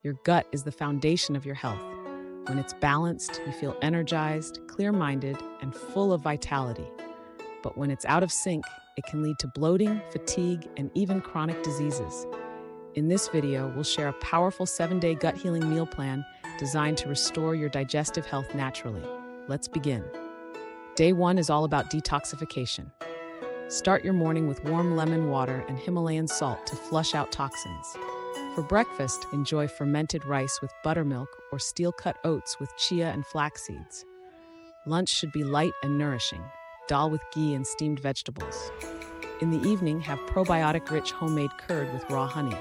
Your gut is the foundation of your health. When it's balanced, you feel energized, clear-minded, and full of vitality. But when it's out of sync, it can lead to bloating, fatigue, and even chronic diseases. In this video, we'll share a powerful 7-day gut healing meal plan designed to restore your digestive health naturally. Let's begin. Day 1 is all about detoxification. Start your morning with warm lemon water and Himalayan salt to flush out toxins. For breakfast, enjoy fermented rice with buttermilk or steel-cut oats with chia and flax seeds. Lunch should be light and nourishing, dal with ghee and steamed vegetables. In the evening, have probiotic-rich homemade curd with raw honey.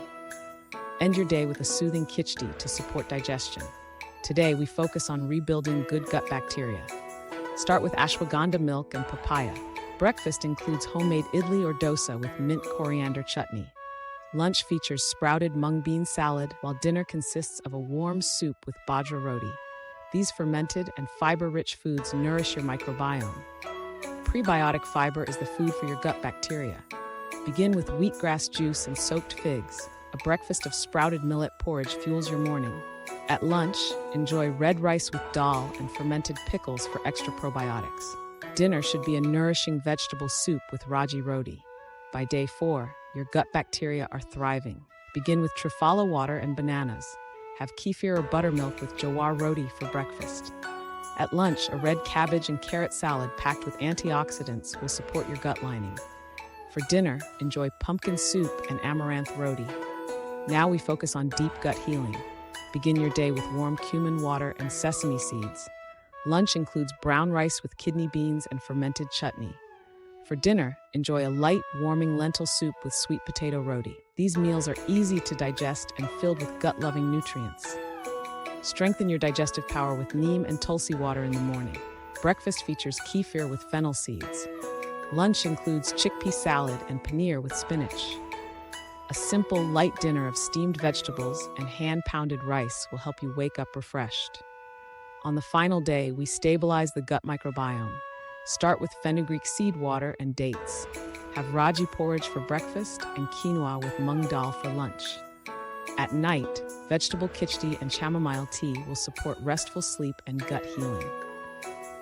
End your day with a soothing khichdi to support digestion. Today, we focus on rebuilding good gut bacteria. Start with ashwagandha milk and papaya. Breakfast includes homemade idli or dosa with mint coriander chutney. Lunch features sprouted mung bean salad, while dinner consists of a warm soup with bajra roti. These fermented and fiber-rich foods nourish your microbiome. Prebiotic fiber is the food for your gut bacteria. Begin with wheatgrass juice and soaked figs. A breakfast of sprouted millet porridge fuels your morning. At lunch, enjoy red rice with dal and fermented pickles for extra probiotics. Dinner should be a nourishing vegetable soup with raji roti. By day 4, your gut bacteria are thriving. Begin with triphala water and bananas. Have kefir or buttermilk with jawar roti for breakfast. At lunch, a red cabbage and carrot salad packed with antioxidants will support your gut lining. For dinner, enjoy pumpkin soup and amaranth roti. Now we focus on deep gut healing. Begin your day with warm cumin water and sesame seeds. Lunch includes brown rice with kidney beans and fermented chutney. For dinner, enjoy a light, warming lentil soup with sweet potato roti. These meals are easy to digest and filled with gut-loving nutrients. Strengthen your digestive power with neem and tulsi water in the morning. Breakfast features kefir with fennel seeds. Lunch includes chickpea salad and paneer with spinach. A simple, light dinner of steamed vegetables and hand-pounded rice will help you wake up refreshed. On the final day, we stabilize the gut microbiome. Start with fenugreek seed water and dates. Have raji porridge for breakfast and quinoa with mung dal for lunch. At night, vegetable khichdi and chamomile tea will support restful sleep and gut healing.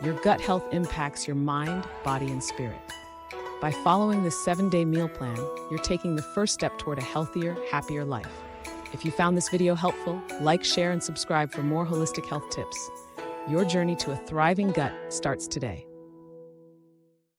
Your gut health impacts your mind, body, and spirit. By following this 7-day meal plan, you're taking the first step toward a healthier, happier life. If you found this video helpful, like, share, and subscribe for more holistic health tips. Your journey to a thriving gut starts today.